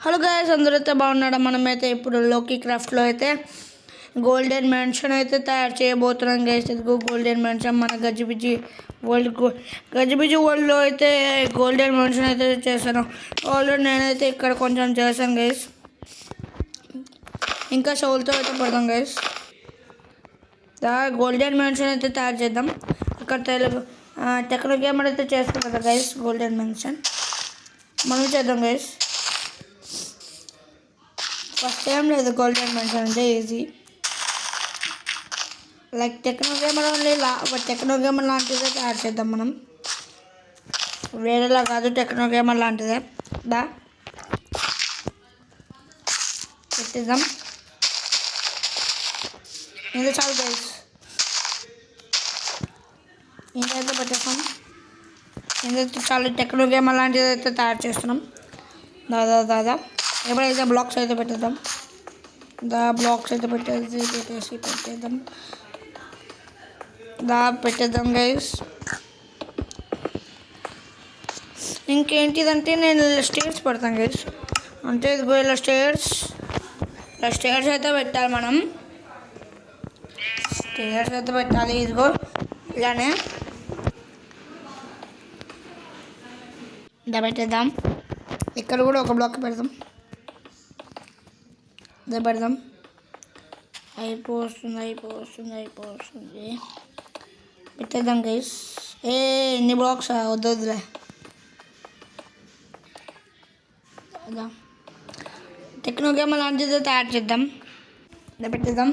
Hello guys, అందరైతే బాగున్నాడు. మనమైతే ఇప్పుడు లోకీ క్రాఫ్ట్లో అయితే గోల్డెన్ మెన్షన్ అయితే తయారు చేయబోతున్నాం గైస్. ఇదిగో గోల్డెన్ మెన్షన్ మన గజిబిజి వరల్డ్లో అయితే గోల్డెన్ మెన్షన్ అయితే చేశాను. ఆల్రెడీ నేనైతే ఇక్కడ కొంచెం చేశాను గైస్. ఇంకా షోల్తో అయితే పడదాం గైస్. గోల్డెన్ మెన్షన్ అయితే తయారు చేద్దాం. ఇక్కడ టెక్నో గేమర్ అయితే చేస్తాం కదా గైస్. గోల్డెన్ మెన్షన్ మనం చేద్దాం గైస్. ఫస్ట్ ఏం లేదు, గోల్డెన్ మెన్షన్ అంటే easy. Like techno gamer only techno gamer లాంటిదే తయారు చేద్దాం మనం. వేరేలా కాదు, టెక్నో గేమర్ లాంటిదే. పెట్టిద్దాం. ఇది చాలు గైస్, ఇదైతే పెట్టేస్తాం. ఇదైతే చాలు, టెక్నో గేమర్ లాంటిది అయితే తయారు చేస్తున్నాం. దాదా ఎప్పుడైతే బ్లాక్స్ అయితే పెట్టేద్దాం. బ్లాక్స్ అయితే పెట్టేద్దాం గైస్. ఇంకేంటిదంటే నేను స్టేర్స్ పెడతాను గైస్. అంటే ఇదిగో ఇలా స్టేర్స్ అయితే పెట్టాలి మనం. స్టేర్స్ అయితే పెట్టాలి. ఇదిగో ఇలానే పెట్టేద్దాం. ఇక్కడ కూడా ఒక బ్లాక్ పెడదాం. పెడదాం. అయిపోతుంది. పెట్టేద్దాం గైస్. ఎన్ని బ్లాక్స్ వద్దులే. టెక్నో గేమర్ లాంటిది తయారు చేద్దాం. పెట్టేద్దాం.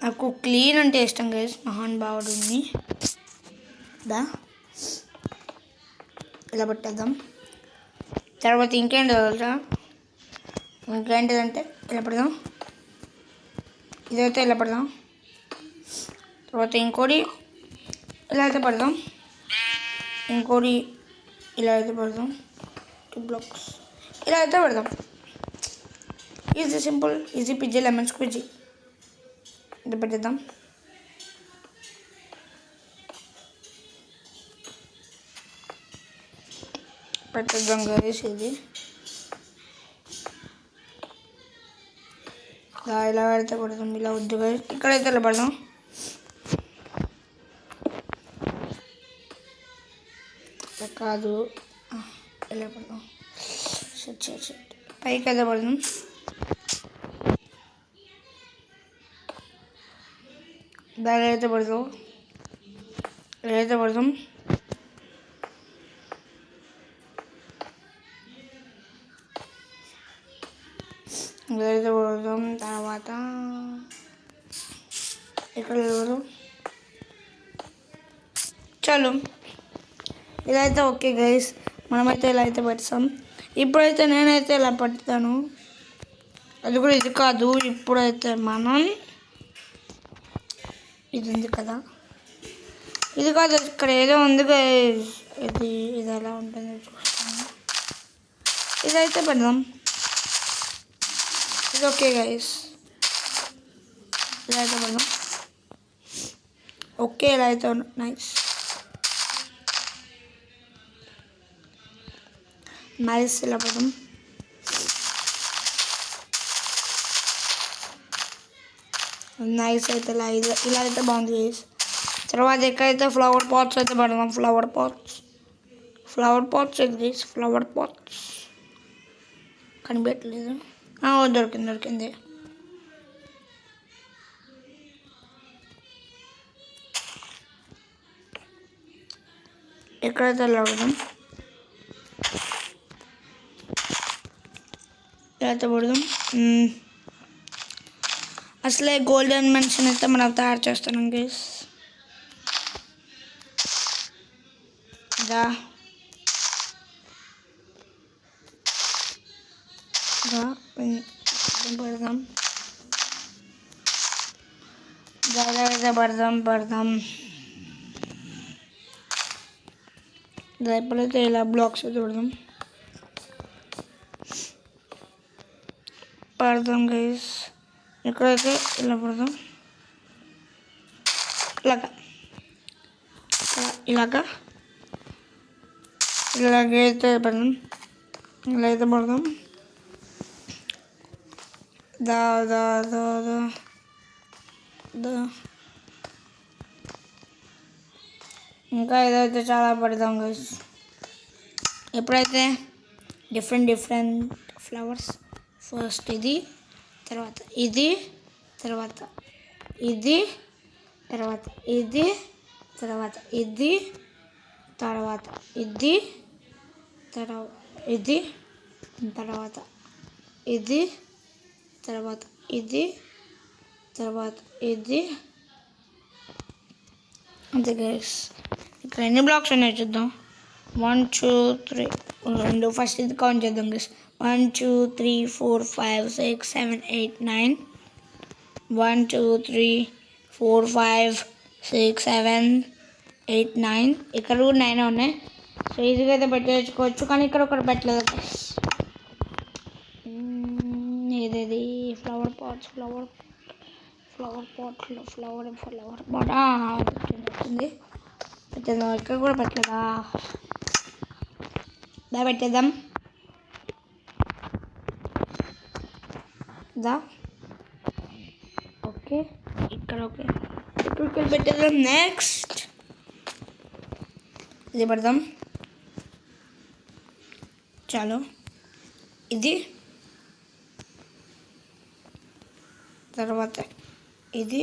నాకు క్లీన్ అంటే ఇష్టం గైస్. మహాన్ భావుడు ఉంది. ఇలా పెట్టేద్దాం. తర్వాత ఇంకేంటిదంటే ఇలా పెడదాం. ఇదైతే ఇలా పెడదాం. తర్వాత ఇంకోటి ఇలా అయితే పెడదాం. ఇంకోటి ఇలా అయితే పెడదాం. 2 బ్లాక్స్ ఇలా అయితే పెడదాం. Easy, simple, easy peasy, lemon squeezy. ఇది పెట్టేద్దాం. పెట్టేద్దాం గైస్. ఇది ఇలా పెడితే పడదాం. ఇలా వద్దు గైస్, ఇక్కడైతే ఇలా పడదాం. కాదు, ఇలా పడదాం. పైకి అయితే పడదాం. దాని అయితే పడదాం. ఇదైతే పడదాం. ఇదైతే పడదాం. తర్వాత ఇక్కడ పడదాం. చాలు, ఇదైతే ఓకే గైస్. మనమైతే ఇలా అయితే పెడతాం. ఇప్పుడైతే నేనైతే ఇలా పెడతాను. అది కూడా ఇది కాదు. ఇప్పుడైతే మనం ఇది ఉంది కదా, ఇది కాదు, ఇక్కడ ఏదో ఉంది గైస్. ఇది ఎలా ఉంటుందో చూస్తాను. ఇదైతే పెడదాం. ఇది ఓకే గైస్. ఇలా అయితే పెడదాం. ఓకే, ఇలా అయితే నైస్. ఇలా పెడదాం. నైస్ అయితే ఇలా అయితే బాగుంది గైస్. తర్వాత ఎక్కడైతే ఫ్లవర్ పాట్స్ అయితే పెడదాం. ఫ్లవర్ పాట్స్ ఇది గైస్. ఫ్లవర్ పాట్స్ కనిపెట్టలేదు. దొరికింది. ఎక్కడైతే పెడదాం. అయితే పెడదాం. అసలే గోల్డెన్ మెన్షన్ అయితే మనం తయారు చేస్తున్నాం గైస్. పెడదాం. పెడదాం. ఎప్పుడైతే ఇలా బ్లాక్స్ అయితే పెడదాం గైస్. ఇక్కడైతే ఇలా పెడదాం. ఇలాగా ఇలాగా ఇలాగైతే పెడదాం. ఇలా అయితే పెడదాం. దా దా దా దా దా ఇంకా ఇదైతే చాలా పెడదాం గైస్. ఎప్పుడైతే డిఫరెంట్ ఫ్లవర్స్, ఫస్ట్ ఇది, తర్వాత ఇది, తర్వాత ఇది, తర్వాత ఇది, తర్వాత ఇది, తర్వాత ఇది, తర్వాత ఇది, తర్వాత ఇది, తర్వాత ఇది, తర్వాత ఇది. అంతే గైస్. ఇక్కడ ఎన్ని బ్లాక్స్ ఉన్నాయి చూద్దాం. 1 2 3 2. ఫస్ట్ ఇది కౌంట్ చేద్దాం గైస్. 1 2 3 4 5 6 7 8 9. 1 2 3 4 5 6 7 8 9. ఇక్కడ కూడా 9 ఉన్నాయి. సో ఈజీగా అయితే పెట్టేసుకోవచ్చు. కానీ ఇక్కడ ఒకటి పెట్టలేదు గైస్. ఏదేది ఫ్లవర్ పాట్స్, ఫ్లవర్ పాట్ వచ్చింది. పెట్టేద్దాం. ఇక్కడ కూడా పెట్టలేదా? దా పెట్టేద్దాం. దా ఓకే. ఇక్కడ ఓకే. ఇక్కడ పెట్టేద్దాం. నెక్స్ట్ ఇది పెడదాం. చాలు. ఇది తర్వాత ఇది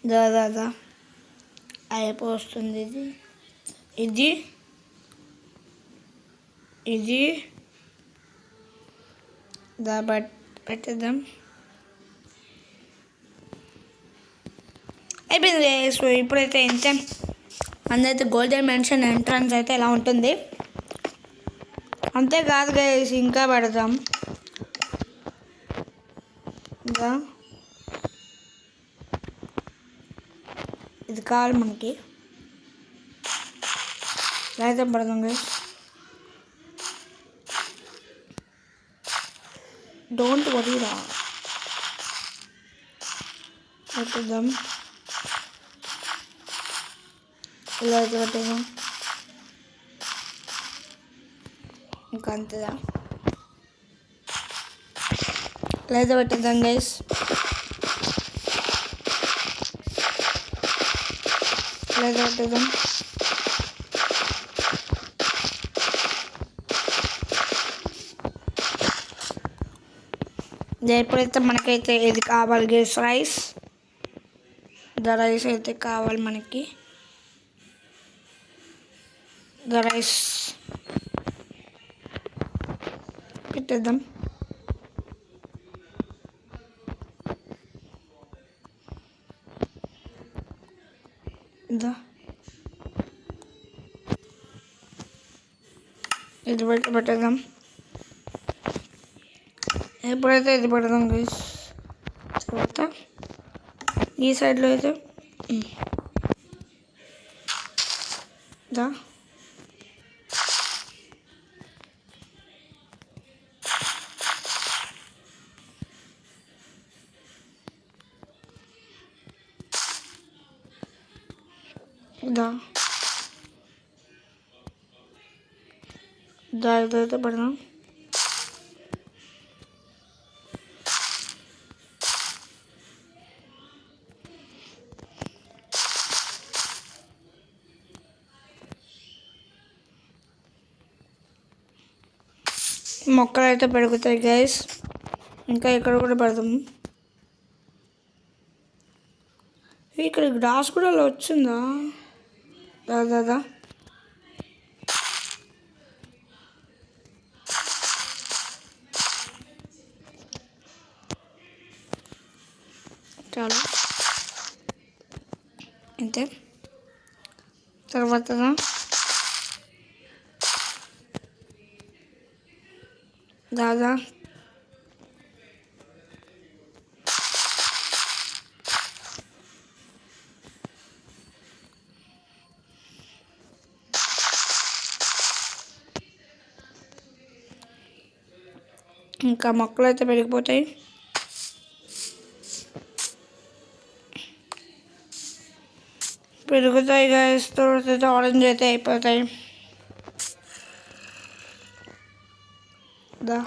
దా అయిపోతుంది. ఇది ఇది దా పెట్టేద్దాం. అయిపోయింది. సో ఇప్పుడైతే ఇంత అందరైతే గోల్డెన్ మెన్షన్ ఎంట్రన్స్ అయితే ఇలా ఉంటుంది. అంతేకాదు గైస్, ఇంకా పెడదాం. ఇంకా ఇది కావాలి మనకి. అయితే పెడదాం గైస్. డోంట్ వరీ రా. పెట్టేద్దాం. ఇలా అయితే పెట్టేద్దాం. ఇంకా అంతేదా? ఇలా అయితే పెట్టేద్దాం గైస్. ఇలా అయితే పెట్టేద్దాం. ఎప్పుడైతే మనకైతే ఇది కావాలి గైస్, రైస్. రైస్ అయితే కావాలి మనకి. రైస్ పెట్టేద్దాం. ఇది పెట్టేద్దాం. ఎప్పుడైతే ఇది పెడదాం గైస్. తర్వాత ఈ సైడ్లో అయితే దా ఇదైతే పెడదాం. మొక్కలు అయితే పెరుగుతాయి గైస్. ఇంకా ఇక్కడ కూడా పెడదాము. ఇక్కడ గ్రాస్ కూడా అలా వచ్చిందా? దాదా చాలా అంతే. తర్వాత దాదా ఇంకా మొక్కలు అయితే పెరిగిపోతాయి. పెరుగుతాయి గైస్, తర్వాత ఆరెంజ్ అయితే అయిపోతాయి. దా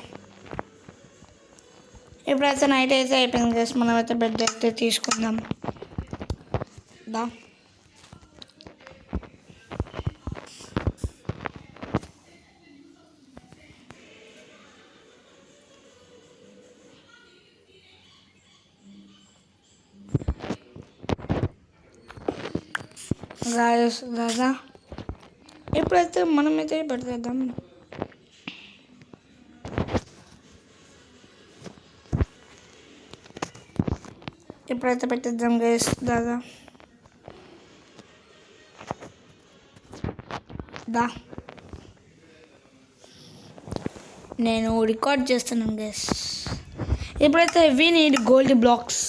ఇప్పుడైతే నైట్ అయితే అయిపోయింది గైస్, మనం అయితే బెడ్ అయితే తీసుకుందాం. దా గాయస్ దాదా ఇప్పుడైతే మనమైతే పెడతాం. ఇప్పుడైతే పెట్టేద్దాం గైస్ దాదా. దా నేను రికార్డ్ చేస్తున్నాను గైస్. ఇప్పుడైతే we need gold blocks.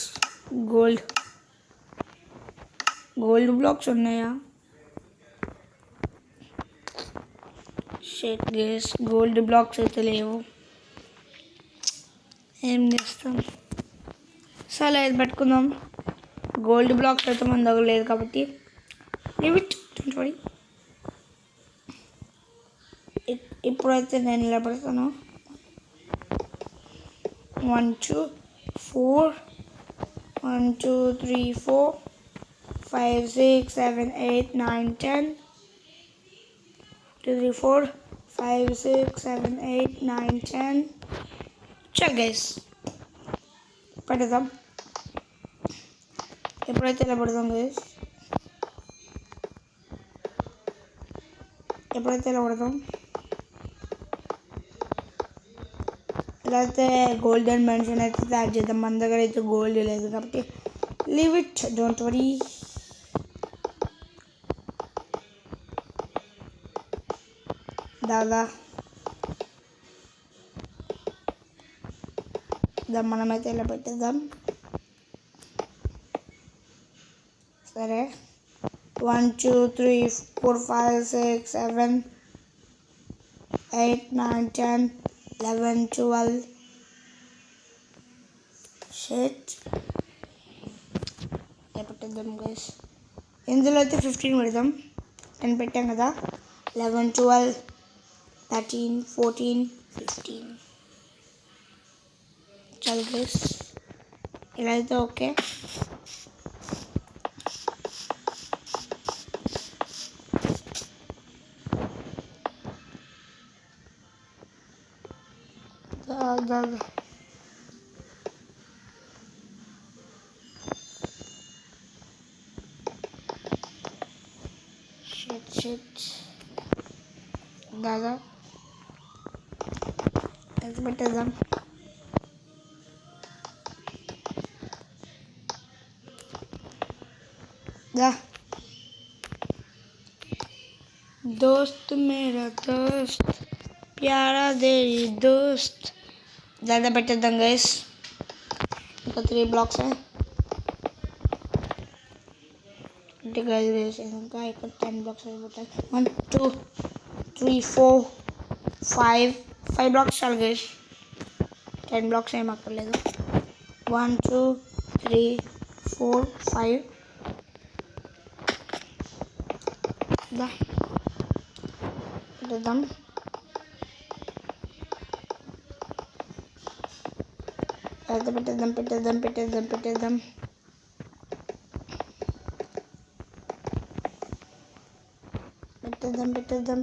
Gold blocks ఉన్నాయా? షేట్ గైస్, గోల్డ్ బ్లాక్స్ అయితే లేవు. ఏం చేస్తాం, సరే ఇది పెట్టుకుందాం. గోల్డ్ బ్లాక్స్ అయితే మన దగ్గర లేదు కాబట్టి లీవ్ ఇట్, డోంట్ వరీ. ఇప్పుడైతే నేను ఇలా పెడతాను. 1 2 4 1 2 3 4 5 6 7 8 9 10 2 3 4 5 6 7 8 9 10. చల్ గైస్ పెడదాం. ఎప్పుడైతే ఇలా పెడదాం గైస్, ఎప్పుడైతే ఇలా పెడదాం, ఇలా అయితే గోల్డెన్ మెన్షన్ అయితే యాడ్ చేద్దాం. మన దగ్గర అయితే గోల్డ్ లేదు కాబట్టి లీవ్ ఇట్, డోంట్ వరీ. దాదా మనమైతే ఇలా పెట్టేద్దాం. సరే 1 2 3 4 5 6 7 8 9 10 11 12. షేట్ పెట్టేద్దాం గైస్. ఇందులో అయితే 15 పెడదాం. 10 పెట్టాం కదా. 11 12 13 14 15. చల్ గైస్ ఇలా అయితే ఓకే. షిట్ దాదా అది పెట్టేద్దాం. దా दोस्त मेरा दोस्त प्यारा देरी दोस्त. ज़्यादा పెట్టేద్దాం గైస్. ఇంకా 3 బ్లాక్స్ అంటే గైస్ ఇంకా ఇక్కడ 10 బ్లాక్స్ అయిపోతాయి. 1 2 3 4 5 బ్లాక్స్ చాలు గైస్. 10 బ్లాక్స్ ఏం అక్కర్లేదు. 1 2 3 4 5. దా పెట్టేద్దాం. అయితే పెట్టేద్దాం.